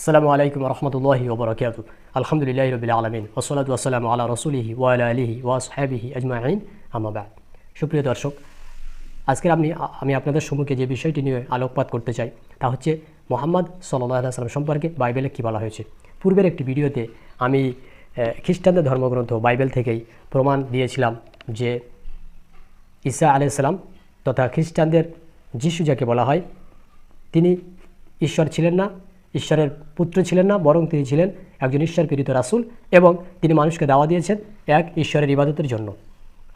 আসসালামু আলাইকুম রহমতুল্লাহি ওবরাকাতু। আলহামদুলিল্লাহি রাব্বিল আলামিন ওয়াসসালাতু ওয়াসসালামু আলা রাসূলিহি ওয়া আলা আলিহি ওয়া আসহাবিহি আজমাইন, আম্মা বা'দ। সুপ্রিয় দর্শক, আজকে আমি আপনাদের সম্মুখে যে বিষয়টি নিয়ে আলোকপাত করতে চাই তা হচ্ছে মুহাম্মদ সাল্লাল্লাহু আলাইহি ওয়াসাল্লাম সম্পর্কে বাইবেলে কী বলা হয়েছে। পূর্বের একটি ভিডিওতে আমি খ্রিস্টানদের ধর্মগ্রন্থ বাইবেল থেকেই প্রমাণ দিয়েছিলাম যে ঈসা আলাইহিস সালাম তথা খ্রিস্টানদের যিশু যাকে বলা হয় তিনি ঈশ্বর ছিলেন না, ঈশ্বরের পুত্র ছিলেন না, বরং তিনি ছিলেন একজন ঈশ্বর প্রেরিত রাসূল এবং তিনি মানুষকে দাওয়া দিয়েছেন এক ঈশ্বরের ইবাদতের জন্য।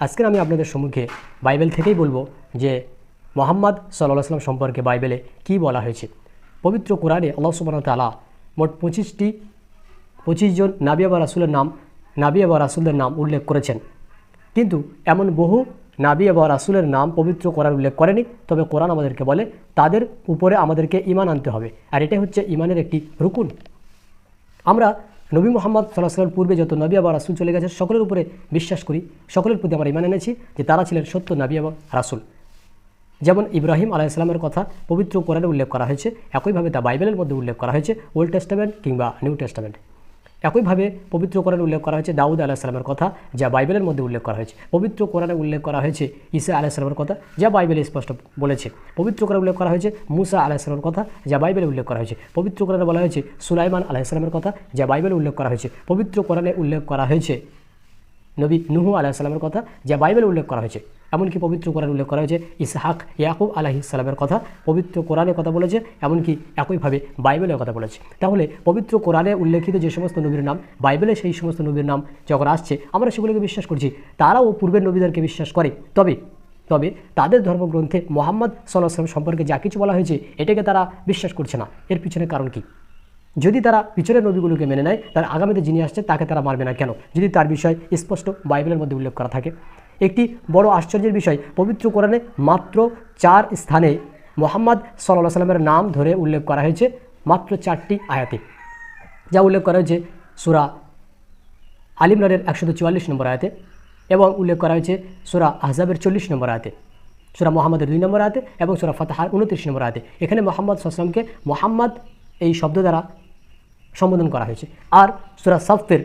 আজকে আমি আপনাদের সম্মুখে বাইবেল থেকেই বলবো যে মুহাম্মদ সাল্লাল্লাহু আলাইহি ওয়াসাল্লাম সম্পর্কে বাইবেলে কি বলা হয়েছে। পবিত্র কোরআনে আল্লাহ সুবহানাহু ওয়া তাআলা মোট 25 জন নাবী বা রাসূলদের নাম উল্লেখ করেছেন, কিন্তু এমন বহু নাবী বা রাসূলের নাম পবিত্র কোরআন উল্লেখ করেনি। তবে কোরআন আমাদেরকে বলে তাদের উপরে আমাদেরকে ঈমান আনতে হবে, আর এটাই হচ্ছে ঈমানের একটি রুকুন। আমরা নবী মুহাম্মদ সাল্লাল্লাহু আলাইহি ওয়াসাল্লাম পূর্বে যত নবী বা রাসূল চলে গেছে সকলের উপরে বিশ্বাস করি, সকলের প্রতি আমরা ঈমান এনেছি যে তারা ছিলেন সত্য নবী এবং রাসূল। যেমন ইব্রাহিম আলাইহিস সালামের কথা পবিত্র কোরআনে উল্লেখ করা হয়েছে, একইভাবে তা বাইবেলের মধ্যে উল্লেখ করা হয়েছে, ওল্ড টেস্টামেন্ট কিংবা নিউ টেস্টামেন্ট। একইভাবে পবিত্র কোরআনে উল্লেখ করা হয়েছে দাউদ আলাইহিস সালামের কথা, যা বাইবেলের মধ্যে উল্লেখ করা হয়েছে। পবিত্র কোরআনে উল্লেখ করা হয়েছে ঈসা আলাইহিস সালামের কথা, যা বাইবেলে স্পষ্ট বলেছে। পবিত্র কোরআনে উল্লেখ করা হয়েছে মুসা আলাইহিস সালামের কথা, যা বাইবেলে উল্লেখ করা হয়েছে। পবিত্র কোরআনে বলা হয়েছে সুলাইমান আলাইহিস সালামের কথা, যা বাইবেলে উল্লেখ করা হয়েছে। পবিত্র কোরআনে উল্লেখ করা হয়েছে নবী নূহ আলাইহিস সালামের কথা, যা বাইবেলে উল্লেখ করা হয়েছে। এমনকি পবিত্র কোরআনে উল্লেখ করা হয়েছে ইসহাক ইয়াকুব আলাইহিস সালামের কথা, পবিত্র কোরআনে কথা বলেছে, এমনকি একইভাবে বাইবেলের কথা বলেছে। তাহলে পবিত্র কোরআনে উল্লেখিত যে সমস্ত নবীর নাম বাইবেলে সেই সমস্ত নবীর নাম যখন আসছে আমরা সেগুলোকে বিশ্বাস করছি, তারাও পূর্বের নবীদেরকে বিশ্বাস করে। তবে তাদের ধর্মগ্রন্থে মুহাম্মদ সাল্লাল্লাহু আলাইহি ওয়াসাল্লাম সম্পর্কে যা কিছু বলা হয়েছে এটাকে তারা বিশ্বাস করছে না। এর পিছনে কারণ কি? যদি তারা পিছনের নবীগুলোকে মেনে নেয় তার আগামীতে যিনি আসছে তাকে তারা মারবে না কেন, যদি তার বিষয় স্পষ্ট বাইবেলের মধ্যে উল্লেখ করা থাকে? একটি বড় আশ্চর্যের বিষয়, পবিত্র কোরআনে মাত্র 4 স্থানে মুহাম্মদ সাল্লাল্লাহু আলাইহি ওয়াসাল্লামের নাম ধরে উল্লেখ করা হয়েছে, মাত্র 4টি আয়াতে। যা উল্লেখ করা হয়েছে সূরা আল ইমরানের 144 নম্বর আয়াতে, এবং উল্লেখ করা হয়েছে সূরা আহজাবের 40 নম্বর আয়াতে, সূরা মুহাম্মাদের 2 নম্বর আয়াতে এবং সূরা ফাতহার 29 নম্বর আয়াতে। এখানে মুহাম্মদ সাল্লাল্লাহু আলাইহি ওয়াসাল্লামকে মুহাম্মদ এই শব্দ দ্বারা সম্বোধন করা হয়েছে। আর সূরা সাফের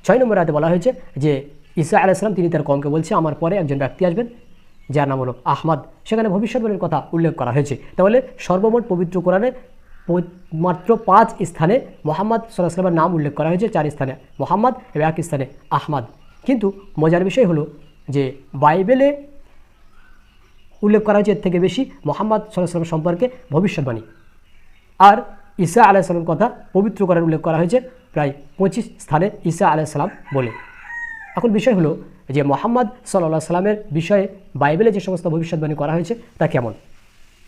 6 নম্বর আয়াতে বলা হয়েছে যে ঈসা আলাইহিস সালাম তিনি তার কওমকে বলছে আমার পরে একজন ব্যক্তি আসবেন যার নাম হলো আহমদ। সেখানে ভবিষ্যৎবাণীর কথা উল্লেখ করা হয়েছে। তাহলে সর্বমোট পবিত্র কোরআনে মাত্র 5 স্থানে মুহাম্মদ সাল্লাল্লাহু আলাইহি ওয়াসাল্লামের নাম উল্লেখ করা হয়েছে, 4 স্থানে মুহাম্মদ এবং 1 স্থানে আহমদ। কিন্তু মজার বিষয় হলো যে বাইবেলে উল্লেখ করা হয়েছে এর থেকে বেশি মুহাম্মদ সাল্লাল্লাহু আলাইহি ওয়াসাল্লাম সম্পর্কে ভবিষ্যৎবাণী। আর ঈসা আলাইহিস সালামের কথা পবিত্র কোরআনে উল্লেখ করা হয়েছে প্রায় 25 স্থানে ঈসা আলাইহিস সালাম বলে। এখন বিষয় হলো যে মুহাম্মদ সাল্লাল্লাহু আলাইহি ওয়াসাল্লামের বিষয়ে বাইবেলে যে সমস্ত ভবিষ্যৎবাণী করা হয়েছে তা কেমন?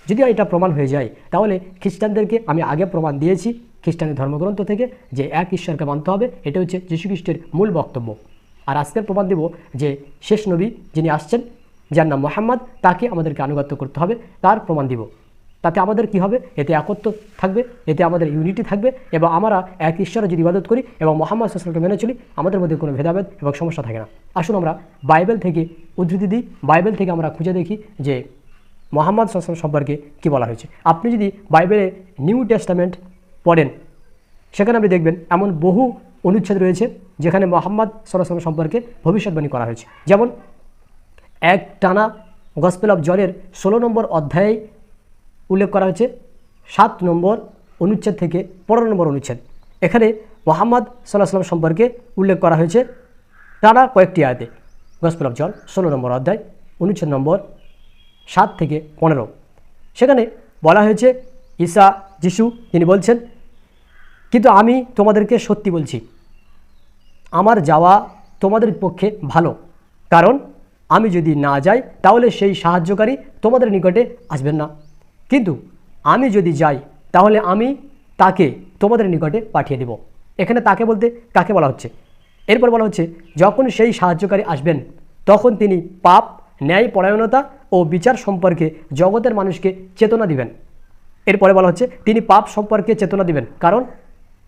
যদি এটা প্রমাণ হয়ে যায় তাহলে খ্রিস্টানদেরকে আমি আগে প্রমাণ দিয়েছি খ্রিস্টানের ধর্মগ্রন্থ থেকে যে এক ঈশ্বরকে মানতে হবে, এটা হচ্ছে যীশু খ্রিস্টের মূল বক্তব্য। আর আজকের প্রমাণ দেব যে শেষ নবী যিনি আসছেন যার নাম মুহাম্মদ, তাকে আমাদেরকে আনুগত্য করতে হবে, তার প্রমাণ দিব। তাতে আমাদের কি হবে? এতে একত্ব থাকবে, এতে আমাদের ইউনিটি থাকবে, এবং আমরা এক ঈশ্বরের যদি ইবাদত করি এবং মুহাম্মদ সাল্লাল্লাহু আলাইহি ওয়াসাল্লামকে মেনে চলি আমাদের মধ্যে কোনো ভেদাভেদ এবং সমস্যা থাকে না। আসুন আমরা বাইবেল থেকে উদ্ধৃতি দিই, বাইবেল থেকে আমরা খুঁজে দেখি যে মুহাম্মদ সাল্লাল্লাহু আলাইহি ওয়াসাল্লাম সম্পর্কে কী বলা হয়েছে। আপনি যদি বাইবেলে নিউ টেস্টামেন্ট পড়েন সেখানে আপনি দেখবেন এমন বহু অনুচ্ছেদ রয়েছে যেখানে মুহাম্মদ সাল্লাল্লাহু আলাইহি ওয়াসাল্লাম সম্পর্কে ভবিষ্যৎবাণী করা হয়েছে। যেমন এক টানা গসপেল অফ জনের 16 নম্বর অধ্যায়ে উল্লেখ করা হয়েছে 7 নম্বর অনুচ্ছেদ থেকে 15 নম্বর অনুচ্ছেদ। এখানে মুহাম্মদ সাল্লাল্লাহু আলাইহি ওয়াসাল্লাম সম্পর্কে উল্লেখ করা হয়েছে টানা কয়েকটি আয়াতে। গসপেল অফ জন 16 নম্বর অধ্যায় অনুচ্ছেদ নম্বর 7 থেকে 15। সেখানে বলা হয়েছে ঈসা যিশু তিনি বলছেন, কিন্তু আমি তোমাদেরকে সত্যি বলছি আমার যাওয়া তোমাদের পক্ষে ভালো, কারণ আমি যদি না যাই তাহলে সেই সাহায্যকারী তোমাদের নিকটে আসবেন না, কিন্তু আমি যদি যাই তাহলে আমি তাকে তোমাদের নিকটে পাঠিয়ে দেব। এখানে তাকে বলতে কাকে বলা হচ্ছে? এরপর বলা হচ্ছে যখন সেই সাহায্যকারী আসবেন তখন তিনি পাপ, ন্যায় পরায়ণতা ও বিচার সম্পর্কে জগতের মানুষকে চেতনা দিবেন। এরপরে বলা হচ্ছে তিনি পাপ সম্পর্কে চেতনা দিবেন কারণ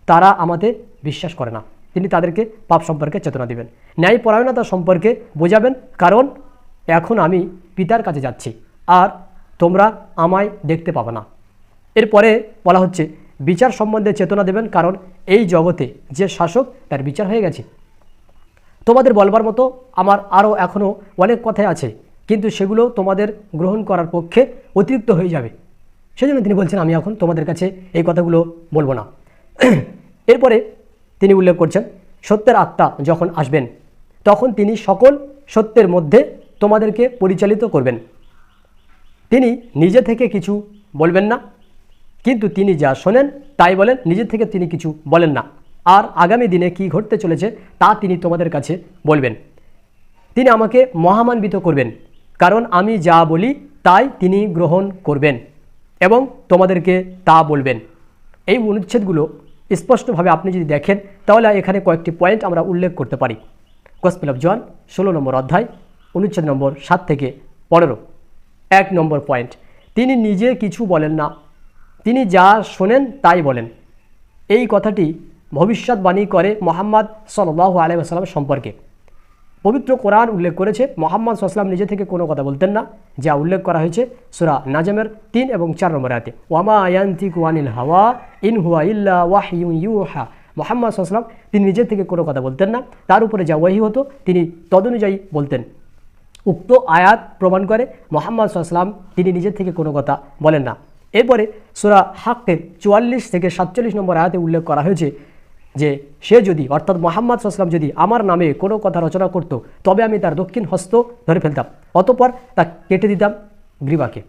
তারা আমাদের বিশ্বাস করে না, তিনি তাদেরকে পাপ সম্পর্কে চেতনা দিবেন। ন্যায় পরায়ণতা সম্পর্কে বোঝাবেন কারণ এখন আমি পিতার কাছে যাচ্ছি আর তোমরা আমায় দেখতে পাবে না। এরপরে বলা হচ্ছে বিচার সম্বন্ধে চেতনা দেবেন, কারণ এই জগতে যে শাসক তার বিচার হয়ে গেছে। তোমাদের বলবার মতো আমার আরও এখনও অনেক কথাই আছে, কিন্তু সেগুলো তোমাদের গ্রহণ করার পক্ষে অতিরিক্ত হয়ে যাবে। সেজন্য তিনি বলছেন আমি এখন তোমাদের কাছে এই কথাগুলো বলবো না। এরপরে তিনি উল্লেখ করছেন সত্যের আত্মা যখন আসবেন তখন তিনি সকল সত্যের মধ্যে তোমাদেরকে পরিচালিত করবেন। তিনি নিজে থেকে কিছু বলবেন না, কিন্তু তিনি যা শোনেন তাই বলেন, নিজে থেকে তিনি কিছু বলেন না। আর আগামী দিনে কি ঘটতে চলেছে তা তিনি তোমাদের কাছে বলবেন। তিনি আমাকে মহামান্বিত করবেন, কারণ আমি যা বলি তাই তিনি গ্রহণ করবেন এবং তোমাদেরকে তা বলবেন। এই অনুচ্ছেদগুলো স্পষ্টভাবে আপনি যদি দেখেন তাহলে এখানে কয়েকটি পয়েন্ট আমরা উল্লেখ করতে পারি। গসপেল অফ জন 16 নম্বর অধ্যায় অনুচ্ছেদ নম্বর 7 থেকে 15। 1 নম্বর পয়েন্ট, তিনি নিজে কিছু বলেন না, তিনি যা শোনেন তাই বলেন। এই কথাটি ভবিষ্যৎবাণী করে মুহাম্মদ সাল্লাল্লাহু আলাইহি ওয়াসাল্লাম সম্পর্কে। পবিত্র কোরআন উল্লেখ করেছে মুহাম্মদ সাল্লাল্লাহু আলাইহি ওয়াসাল্লাম নিজে থেকে কোনো কথা বলতেন না, যা উল্লেখ করা হয়েছে সূরা নাজমের 3 এবং 4 নম্বর আয়াতে। ওয়ামা ইয়ানতিকু আনিল হাওয়া ইন হুয়া ইল্লা ওয়াহয়ুন ইউহা। মুহাম্মদ সাল্লাল্লাহু আলাইহি ওয়াসাল্লাম তিনি নিজে থেকে কোনো কথা বলতেন না, তার উপরে যা ওয়াহি হতো তিনি তদনুযায়ী বলতেন। উক্ত আয়াত প্রমাণ করে মুহাম্মদ সাল্লাল্লাহু আলাইহি ওয়াসাল্লাম তিনি নিজে থেকে কোনো কথা বলেন না। এরপরে সূরা হাক্কের 44 থেকে 47 নম্বর আয়াতে উল্লেখ করা হয়েছে যে সে যদি অর্থাৎ মুহাম্মদ সাল্লাল্লাহু আলাইহি ওয়াসাল্লাম যদি আমার নামে কোনো কথা রচনা করত তবে আমি তার দক্ষিণ হস্ত ধরে ফেলতাম, অতঃপর তা কেটে দিতাম গ্রীবাকে,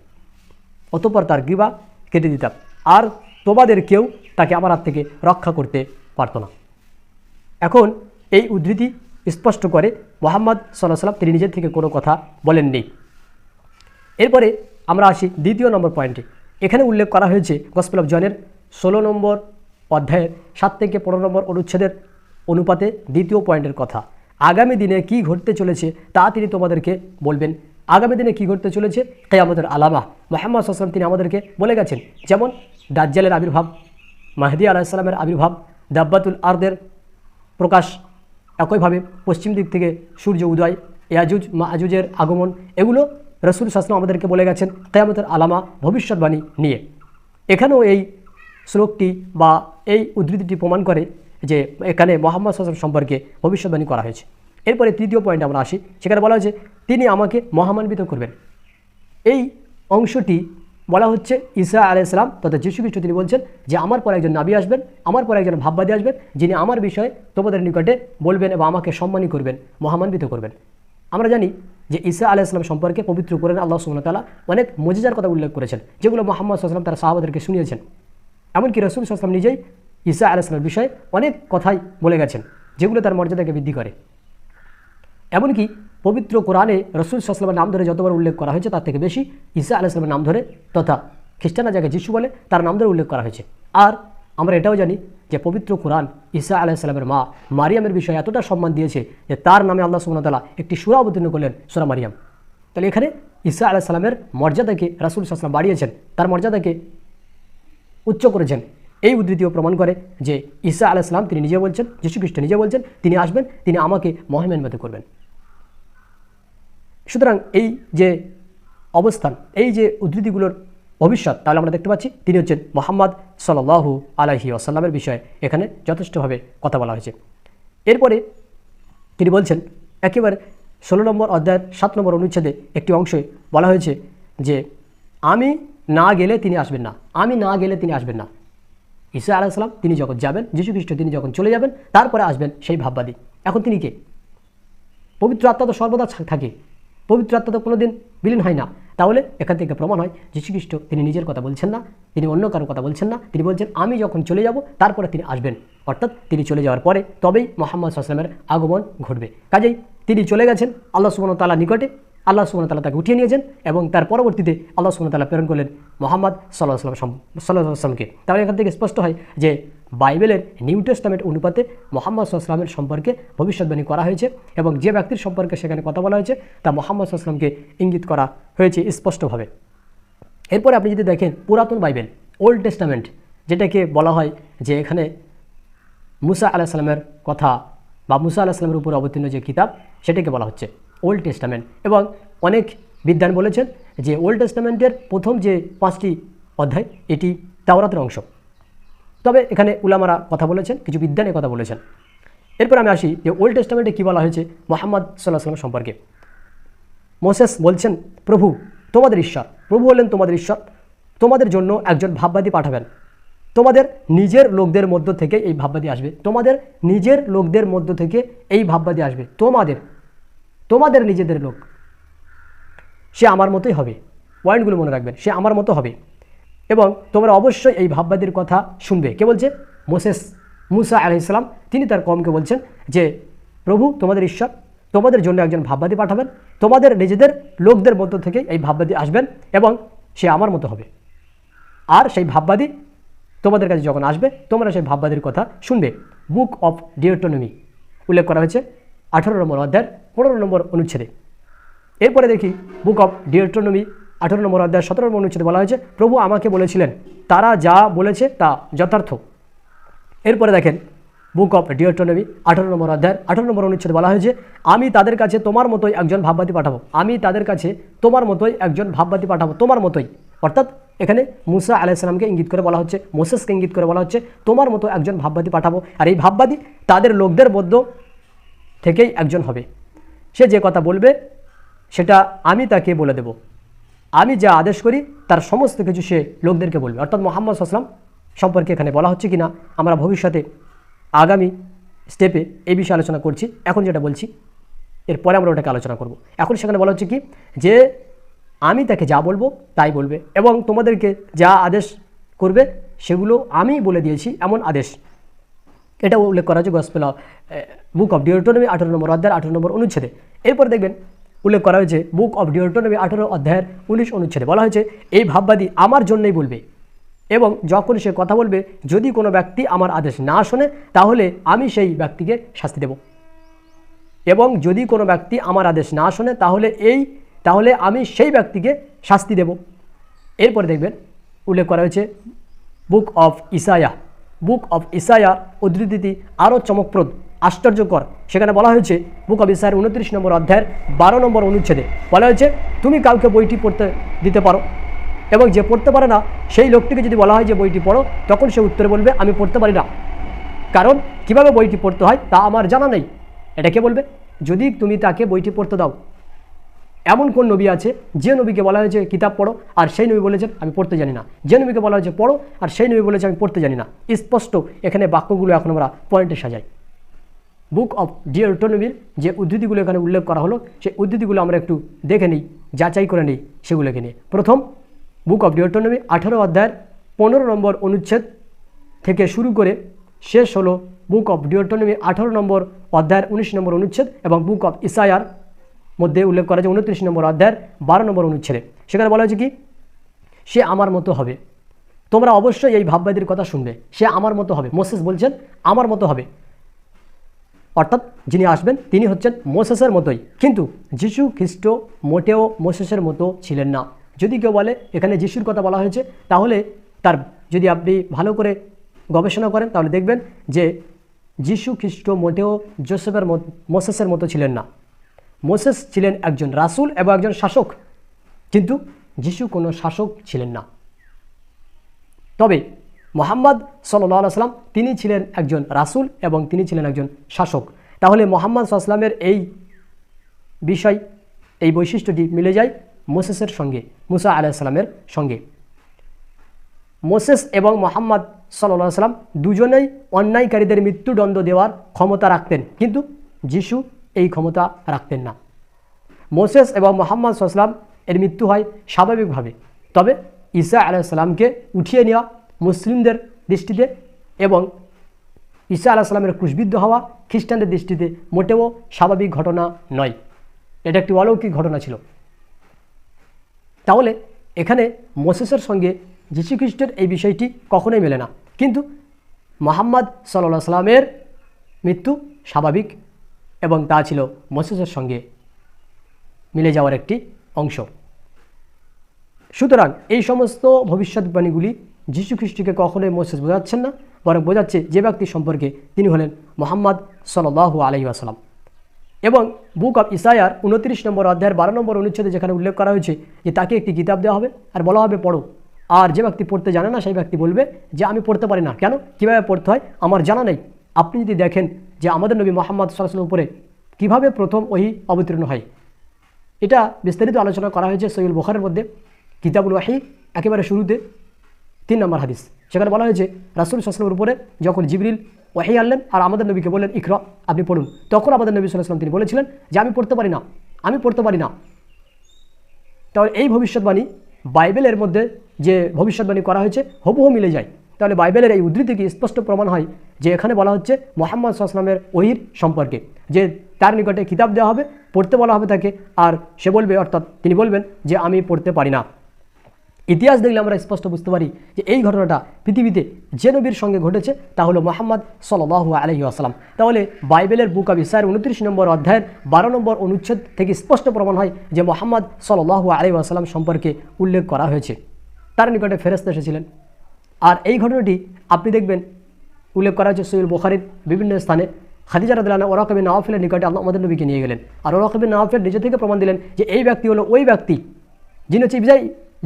কেটে দিতাম, আর তোমাদের কেউ তাকে আমার হাত থেকে রক্ষা করতে পারত না। এখন এই উদ্ধৃতি স্পষ্ট করে মুহাম্মদ সাল্লাল্লাহু আলাইহি ওয়াসাল্লাম তিনি নিজের থেকে কোনো কথা বলেননি। এরপরে আমরা আসি দ্বিতীয় নম্বর পয়েন্টে। এখানে উল্লেখ করা হয়েছে গসপেল অফ জনের 16 নম্বর অধ্যায়ের 7 থেকে 15 নম্বর অনুচ্ছেদের অনুপাতে দ্বিতীয় পয়েন্টের কথা। আগামী দিনে কি ঘটতে চলেছে তা তিনি তোমাদেরকে বলবেন। আগামী দিনে কি ঘটতে চলেছে কিয়ামতের আলামা মুহাম্মদ সাল্লাল্লাহু আলাইহি ওয়াসাল্লাম তিনি আমাদেরকে বলে গেছেন, যেমন দাজ্জালের আবির্ভাব, মাহদী আলাইহিস সালামের আবির্ভাব, দাব্বাতুল আরদের প্রকাশ, একইভাবে পশ্চিম দিক থেকে সূর্য উদয়, ইয়াজুজ মাজুজের আগমন, এগুলো রাসূল সাল্লাল্লাহু আলাইহি ওয়াসাল্লাম আমাদেরকে বলে গেছেন কিয়ামতের আলামা ভবিষ্যৎবাণী নিয়ে। এখানেও এই শ্লোকটি বা এই উদ্ধৃতিটি প্রমাণ করে যে এখানে মুহাম্মদ সাল্লাল্লাহু আলাইহি ওয়াসাল্লাম সম্পর্কে ভবিষ্যৎবাণী করা হয়েছে। এরপরে তৃতীয় পয়েন্টে আমরা আসি, সেখানে বলা হয়েছে তিনি আমাকে মহামান্বিত করবেন। এই অংশটি বলা হচ্ছে ঈসা আলাইহিস সালাম তথা যীশু খ্রিস্ট তিনি বলছেন যে আমার পরে একজন নবী আসবেন, আমার পরে একজন ভাববাদী আসবেন, যিনি আমার বিষয়ে তোমাদের নিকটে বলবেন এবং আমাকে সম্মানী করবেন, মহামান্বিত করবেন। আমরা জানি যে ঈসা আলাইহিস সালাম সম্পর্কে পবিত্র কোরআনে আল্লাহ সুবহানাহু ওয়া তাআলা অনেক মুজিজার কথা উল্লেখ করেছেন, যেগুলো মুহাম্মদ সাল্লাল্লাহু আলাইহি ওয়াসাল্লাম তার সাহাবাদেরকে শুনিয়েছেন। এমনকি রাসূল সাল্লাল্লাহু আলাইহি ওয়াসাল্লাম নিজেই ঈসা আলাইহিস সালামের বিষয়ে অনেক কথাই বলে গেছেন, যেগুলো তার মর্যাদাকে বৃদ্ধি করে। এমনকি পবিত্র কোরআনে রাসূল সাল্লাল্লাহু আলাইহি ওয়াসাল্লামের নাম ধরে যতবার উল্লেখ করা হয়েছে তার থেকে বেশি ঈসা আলাইহিস সালামের নাম ধরে তথা খ্রিস্টানরা যাকে যিশু বলে তার নাম ধরে উল্লেখ করা হয়েছে। আর আমরা এটাও জানি যে পবিত্র কোরআন ঈসা আলাইহিস সালামের মা মারিয়ামের বিষয়ে এতটা সম্মান দিয়েছে যে তার নামে আল্লাহ সুবহানাহু ওয়া তাআলা একটি সূরা অবতীর্ণ করলেন, সূরা মারিয়াম। তাহলে এখানে ঈসা আলাইহিস সালামের মর্যাদাকে রাসূল সাল্লাল্লাহু আলাইহি ওয়াসাল্লাম বাড়িয়েছেন, তার মর্যাদাকে উচ্চ করেছেন। এই উদ্ধৃতিও প্রমাণ করে যে ঈসা আলাইহিস সালাম তিনি নিজে বলছেন, যীশু খ্রিস্ট নিজে বলছেন তিনি আসবেন, তিনি আমাকে মহিমান্বিত করবেন। সুতরাং এই যে অবস্থান, এই যে উদ্ধৃতিগুলোর ভবিষ্যৎ, তাহলে আমরা দেখতে পাচ্ছি তিনি হচ্ছেন মুহাম্মদ সাল্লাল্লাহু আলাইহি ওয়াসাল্লামের বিষয়ে এখানে যথেষ্টভাবে কথা বলা হয়েছে। এরপরে তিনি বলছেন একেবারে 16 নম্বর অধ্যায়ের 7 নম্বর অনুচ্ছেদে একটি অংশে বলা হয়েছে যে আমি না গেলে তিনি আসবেন না, আমি না গেলে তিনি আসবেন না। ঈসা আলাইহিস সালাম তিনি যখন যাবেন, যীশু খ্রিস্ট তিনি যখন চলে যাবেন, তারপরে আসবেন সেই ভাববাদী। এখন তিনি কে? পবিত্র আত্মা তো সর্বদা থাকে, পবিত্র আত্মা তো কোনোদিন বিলীন হয় না। তাহলে এখান থেকে প্রমাণ হয় যীশু খ্রিস্ট তিনি নিজের কথা বলছেন না, তিনি অন্য কারোর কথা বলছেন না, তিনি বলছেন আমি যখন চলে যাব তারপরে তিনি আসবেন, অর্থাৎ তিনি চলে যাওয়ার পরে তবেই মুহাম্মদ সাল্লাল্লাহু আলাইহি ওয়াসাল্লামের আগমন ঘটবে। কাজেই তিনি চলে গেছেন আল্লাহ সুবহানাহু ওয়া তাআলার নিকটে, আল্লাহ সুবহানাহু ওয়া তাআলা তাকে উঠিয়ে নিয়েছেন এবং তার পরবর্তীতে আল্লাহ সুবহানাহু ওয়া তাআলা প্রেরণ করলেন মুহাম্মদ সাল্লাল্লাহু আলাইহি ওয়াসাল্লামকে। তাহলে এখান থেকে স্পষ্ট হয় যে বাইবেলের নিউ টেস্টামেন্ট অনুপাতে মুহাম্মদ সাল্লাল্লাহু আলাইহি ওয়াসাল্লামের সম্পর্কে ভবিষ্যৎবাণী করা হয়েছে এবং যে ব্যক্তির সম্পর্কে সেখানে কথা বলা হয়েছে তা মুহাম্মদ সাল্লাল্লাহু আলাইহি ওয়াসাল্লামকে ইঙ্গিত করা হয়েছে স্পষ্টভাবে। এরপরে আপনি যদি দেখেন পুরাতন বাইবেল, ওল্ড টেস্টামেন্ট, যেটাকে বলা হয় যে এখানে মুসা আলাইহিস সালামের কথা বা মুসা আলাইহিস সালামের উপর অবতীর্ণ যে কিতাব সেটাকে বলা হচ্ছে ওল্ড টেস্টামেন্ট। এবং অনেক বিদ্বান বলেছেন যে ওল্ড টেস্টামেন্টের প্রথম যে 5টি অধ্যায় এটি তাওরাতের অংশ, তবে এখানে উলামারা কথা বলেছেন, কিছু বিদ্বানের কথা বলেছেন। এরপর আমি আসি যে ওল্ড টেস্টামেন্টে কী বলা হয়েছে মুহাম্মদ সাল্লাল্লাহু আলাইহি ওয়াসাল্লাম সম্পর্কে। মোসেস বলছেন, প্রভু তোমাদের ঈশ্বর, প্রভু হলেন তোমাদের ঈশ্বর, তোমাদের জন্য একজন ভাববাদী পাঠাবেন, তোমাদের নিজের লোকদের মধ্য থেকে এই ভাববাদী আসবে, তোমাদের নিজের লোকদের মধ্য থেকে এই ভাববাদী আসবে, তোমাদের নিজেদের লোক, সে আমার মতোই হবে। পয়েন্টগুলো মনে রাখবেন, সে আমার মতো হবে এবং তোমরা অবশ্যই এই ভাববাদীর কথা শুনবে। কে বলছে? মুসা আলাইহিস সালাম। তিনি তার কওমকে বলছেন যে প্রভু তোমাদের ঈশ্বর, তোমাদের জন্য একজন ভাববাদী পাঠাবেন, তোমাদের নিজেদের লোকদের মধ্য থেকে এই ভাববাদী আসবেন এবং সে আমার মতো হবে। আর সেই ভাববাদী তোমাদের কাছে যখন আসবে তোমরা সেই ভাববাদীর কথা শুনবে। বুক অফ ডিউটোনমি উল্লেখ করা হয়েছে 18 নম্বর অধ্যায়ের 15 নম্বর অনুচ্ছেদে। এরপরে দেখি বুক অফ ডিউটোনমি 18 নম্বর অধ্যায় 17 নম্বর অনুচ্ছেদে বলা হয়েছে, প্রভু আমাকে বলেছিলেন তারা যা বলেছে তা যথার্থ। এরপরে দেখেন বুক অফ ডিউটোনমি 18 নম্বর অধ্যায়ের 18 নম্বর অনুচ্ছেদে বলা হয়েছে, আমি তাদের কাছে তোমার মতোই একজন ভাববাদী পাঠাবো, আমি তাদের কাছে তোমার মতোই একজন ভাববাদী পাঠাবো, তোমার মতোই। অর্থাৎ এখানে মুসা আলাইহিস সালামকে ইঙ্গিত করে বলা হচ্ছে, মোসেসকে ইঙ্গিত করে বলা হচ্ছে তোমার মতো একজন ভাববাদী পাঠাবো, আর এই ভাববাদী তাদের লোকদের মধ্য থেকেই একজন হবে। সে যে কথা বলবে সেটা আমি তাকে বলে দেব, আমি যা আদেশ করি তার সমস্ত কিছু সে লোকদেরকে বলবে। অর্থাৎ মুহাম্মদ সাল্লাল্লাহু আলাইহি ওয়াসাল্লাম সম্পর্কে এখানে বলা হচ্ছে কিনা আমরা ভবিষ্যতে আগামী স্টেপে এই বিষয়ে আলোচনা করছি। এখন যেটা বলছি এরপরে আমরা ওটাকে আলোচনা করব। এখন সেখানে বলা হচ্ছে কি যে আমি তাকে যা বলবো তাই বলবে এবং তোমাদেরকে যা আদেশ করবে সেগুলো আমি বলে দিয়েছি এমন আদেশ। এটা উল্লেখ করা হয়েছে গসপেল বুক অফ ডিউটোনমি 18 নম্বর অধ্যায়ের 18 নম্বর অনুচ্ছেদে। এরপর দেখবেন উল্লেখ করা হয়েছে বুক অফ ডিউটোনমি 18 অধ্যায়ের 19 অনুচ্ছেদে বলা হয়েছে এই ভাববাদী আমার জন্যই বলবে এবং যখন সে কথা বলবে যদি কোনো ব্যক্তি আমার আদেশ না শোনে তাহলে আমি সেই ব্যক্তিকে শাস্তি দেব, এবং যদি কোনো ব্যক্তি আমার আদেশ না শোনে তাহলে আমি সেই ব্যক্তিকে শাস্তি দেব। এরপরে দেখবেন উল্লেখ করা হয়েছে বুক অফ ইসায়া উদ্ধৃতিটি আরও চমকপ্রদ, আশ্চর্যকর। সেখানে বলা হয়েছে বুক অফ ইসায়ার 29 নম্বর অধ্যায়ের 12 নম্বর অনুচ্ছেদে বলা হয়েছে তুমি কাউকে বইটি পড়তে দিতে পারো এবং যে পড়তে পারে না সেই লোকটিকে যদি বলা হয় যে বইটি পড়ো, তখন সে উত্তরে বলবে আমি পড়তে পারি না, কারণ কিভাবে বইটি পড়তে হয় তা আমার জানা নেই। এটা কে বলবে? যদি তুমি তাকে বইটি পড়তে দাও। এমন কোন নবী আছে যে নবীকে বলা হয়েছে কিতাব পড়ো আর সেই নবী বলেছেন আমি পড়তে জানি না, যে নবীকে বলা হয়েছে পড়ো আর সেই নবী বলেছে আমি পড়তে জানি না? স্পষ্ট এখানে বাক্যগুলো এখন আমরা পয়েন্টে সাজাই। বুক অফ ডিউটোনমির যে উদ্ধৃতিগুলো এখানে উল্লেখ করা হলো সেই উদ্ধৃতিগুলো আমরা একটু দেখে নিই, যাচাই করে নিই সেগুলোকে নিয়ে। প্রথম বুক অফ ডিউটোনমি 18 অধ্যায়ের 15 নম্বর অনুচ্ছেদ থেকে শুরু করে শেষ হলো বুক অফ ডিউটোনমি 18 নম্বর অধ্যায়ের 19 নম্বর অনুচ্ছেদ এবং বুক অফ ইসায়ার মধ্যে উল্লেখ করা যায় 29 নম্বর অধ্যায়ের 12 নম্বর অনুচ্ছেদে। সেখানে বলা হয়েছে কি সে আমার মতো হবে, তোমরা অবশ্যই এই ভাববাদীর কথা শুনবে, সে আমার মতো হবে। মোসেস বলছেন আমার মতো হবে, অর্থাৎ যিনি আসবেন তিনি হচ্ছেন মোসেসের মতোই। কিন্তু যিশু খ্রিস্ট মোটেও মোসেসের মতো ছিলেন না। যদি কেউ বলে এখানে যিশুর কথা বলা হয়েছে তাহলে তার যদি আপনি ভালো করে গবেষণা করেন তাহলে দেখবেন যে যিশু খ্রিস্ট মোটেও মোসেসের মতো ছিলেন না। মোসেস ছিলেন একজন রাসূল এবং একজন শাসক, কিন্তু যিশু কোনো শাসক ছিলেন না। তবে মুহাম্মদ সাল্লাল্লাহু আলাইহি ওয়াসাল্লাম তিনি ছিলেন একজন রাসূল এবং তিনি ছিলেন একজন শাসক। তাহলে মুহাম্মদ সাল্লাল্লাহু আলাইহি ওয়াসাল্লামের এই বিষয়, এই বৈশিষ্ট্যটি মিলে যায় মোসেসের সঙ্গে, মুসা আলাইহিস সালামের সঙ্গে। মোসেস এবং মুহাম্মদ সাল্লাল্লাহু আলাইহি ওয়াসাল্লাম দুজনেই অন্যায়কারীদের মৃত্যুদণ্ড দেওয়ার ক্ষমতা রাখতেন, কিন্তু যিশু এই ক্ষমতা রাখতেন না। মোসেস এবং মুহাম্মদ সাল্লাল্লাহু আলাইহি ওয়াসাল্লাম এর মৃত্যু হয় স্বাভাবিকভাবে, তবে ঈসা আলাইহিস সালামকে উঠিয়ে নেওয়া মুসলিমদের দৃষ্টিতে এবং ঈসা আলাইহিস সালামের ক্রুশবিদ্ধ হওয়া খ্রিস্টানদের দৃষ্টিতে মোটেও স্বাভাবিক ঘটনা নয়, এটা একটি অলৌকিক ঘটনা ছিল। তাহলে এখানে মোসেসের সঙ্গে যীশু খ্রিস্টের এই বিষয়টি কখনোই মেলে না, কিন্তু মুহাম্মদ সাল্লাল্লাহু আলাইহি ওয়াসাল্লামের মৃত্যু স্বাভাবিক এবং তা ছিল মোসেসের সঙ্গে মিলে যাওয়ার একটি অংশ। সুতরাং এই সমস্ত ভবিষ্যৎবাণীগুলি যীশু খ্রিস্টকে কখনোই মোসেস বোঝাচ্ছেন না, বরং বোঝাচ্ছে যে ব্যক্তি সম্পর্কে তিনি হলেন মুহাম্মদ সাল্লাল্লাহু আলাইহি ওয়াসাল্লাম। এবং বুক অফ ইসায়ার 29 নম্বর অধ্যায়ের 12 নম্বর অনুচ্ছেদে যেখানে উল্লেখ করা হয়েছে যে তাকে একটি কিতাব দেওয়া হবে আর বলা হবে পড়ো, আর যে ব্যক্তি পড়তে জানে না সেই ব্যক্তি বলবে যে আমি পড়তে পারি না। কেন, কীভাবে পড়তে হয় আমার জানা নেই। আপনি যদি দেখেন যে আমাদের নবী মুহাম্মদ সাল্লাল্লাহু আলাইহি ওয়াসাল্লামের উপরে কীভাবে প্রথম ওহী অবতীর্ণ হয়, এটা বিস্তারিত আলোচনা করা হয়েছে সহিহ বুখারীর মধ্যে কিতাবুল ওয়াহী একেবারে শুরুতে 3 নম্বর হাদিস। সেখানে বলা হয়েছে রাসূল সাল্লাল্লাহু আলাইহি ওয়াসাল্লামের উপরে যখন জিবরিল ওয়াহী আনলেন আর আমাদের নবীকে বললেন ইকরা, আপনি পড়ুন, তখন আমাদের নবী সাল্লাল্লাহু আলাইহি ওয়াসাল্লাম তিনি বলেছিলেন যে আমি পড়তে পারি না, আমি পড়তে পারি না। তাহলে এই ভবিষ্যৎবাণী বাইবেলের মধ্যে যে ভবিষ্যৎবাণী করা হয়েছে হুবহু মিলে যায়। তাহলে বাইবেলের এই উদ্ধৃতি থেকে স্পষ্ট প্রমাণ হয় যে এখানে বলা হচ্ছে মুহাম্মদ সাল্লাল্লাহু আলাইহি ওয়াসাল্লামের ওহীর সম্পর্কে, যে তার নিকটে কিতাব দেওয়া হবে, পড়তে বলা হবে তাকে, আর সে বলবে, অর্থাৎ তিনি বলবেন যে আমি পড়তে পারি না। ইতিহাস দেখলে আমরা স্পষ্ট বুঝতে পারি যে এই ঘটনাটা পৃথিবীতে যে নবীর সঙ্গে ঘটেছে তা হলো মুহাম্মদ সাল্লাল্লাহু আলাইহি ওয়াসাল্লাম। তাহলে বাইবেলের বুক অব ইসরায়েল 29 নম্বর অধ্যায়ের 12 নম্বর অনুচ্ছেদ থেকে স্পষ্ট প্রমাণ হয় যে মুহাম্মদ সাল্লাল্লাহু আলাইহি ওয়াসাল্লাম সম্পর্কে উল্লেখ করা হয়েছে, তার নিকটে ফেরেশতা এসেছিলেন। আর এই ঘটনাটি আপনি দেখবেন উল্লেখ করা হয়েছে সহিহ বুখারীর বিভিন্ন স্থানে। খাদিজা রাদিয়াল্লাহু আনহা ওরাকা বিন নাওফালের নিকটে আল্লাহ আমাদের নবীকে নিয়ে গেলেন, আর ওরাকা বিন নাওফাল নিজে থেকে প্রমাণ দিলেন যে এই ব্যক্তি হলো ওই ব্যক্তি যিনি হচ্ছে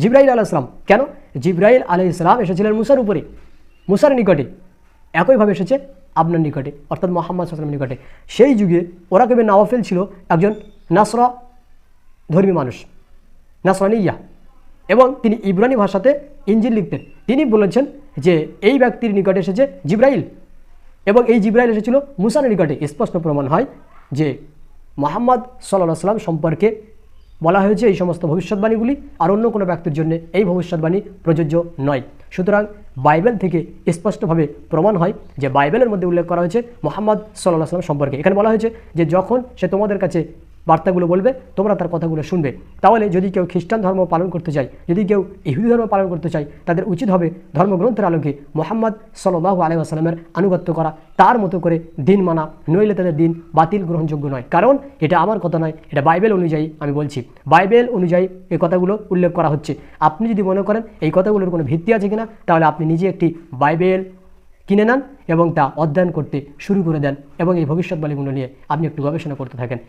জিবরাইল আলাইহিস সালাম। কেন, জিবরাইল আলাইহিস সালাম এসেছিলেন মুসার উপরে, মুসার নিকটে, একইভাবে এসেছে আপনার নিকটে, অর্থাৎ মুহাম্মদ সাল্লাল্লাহু আলাইহি ওয়াসাল্লামের নিকটে। সেই যুগে ওরাকা বিন নাওফাল ছিল একজন নাসরা ধর্মী মানুষ, নাসরানিয়া, এবং তিনি ইব্রানি ভাষাতে ইনজিল লিখতেন। তিনি বলেছেন যে এই ব্যক্তির নিকটে এসেছে জিবরাইল, এবং এই জিবরাইল এসেছিল মুসার নিকটে। স্পষ্ট প্রমাণ হয় যে মুহাম্মদ সাল্লাল্লাহু আলাইহি ওয়াসাল্লাম সম্পর্কে বলা হয়েছে এই সমস্ত ভবিষ্যৎবাণীগুলি, আর অন্য কোনো ব্যক্তির জন্য এই ভবিষ্যৎবাণী প্রযোজ্য নয়। সুতরাং বাইবেল থেকে স্পষ্টভাবে প্রমাণ হয় যে বাইবেলের মধ্যে উল্লেখ করা হয়েছে মুহাম্মদ সাল্লাল্লাহু আলাইহি ওয়াসাল্লাম সম্পর্কে। এখানে বলা হয়েছে যে যখন সে তোমাদের কাছে বার্তাগুলো বলবে তোমরা তার কথাগুলো শুনবে। তাহলে যদি কেউ খ্রিস্টান ধর্ম পালন করতে চায়, যদি কেউ ইহুদি ধর্ম পালন করতে চায়, তাদের উচিত হবে ধর্মগ্রন্থের আলোকে মুহাম্মদ সাল্লাল্লাহু আলাইহি ওয়াসাল্লামের আনুগত্য করা, তার মতো করে দিন মানা, নইলে তাদের দিন বাতিল, গ্রহণযোগ্য নয়। কারণ এটা আমার কথা নয়, এটা বাইবেল অনুযায়ী আমি বলছি, বাইবেল অনুযায়ী এই কথাগুলো উল্লেখ করা হচ্ছে। আপনি যদি মনে করেন এই কথাগুলোর কোনো ভিত্তি আছে কিনা, তাহলে আপনি নিজে একটি বাইবেল কিনে নেন এবং তা অধ্যয়ন করতে শুরু করে দেন, এবং এই ভবিষ্যৎবাণীগুলো নিয়ে আপনি একটু গবেষণা করতে থাকেন।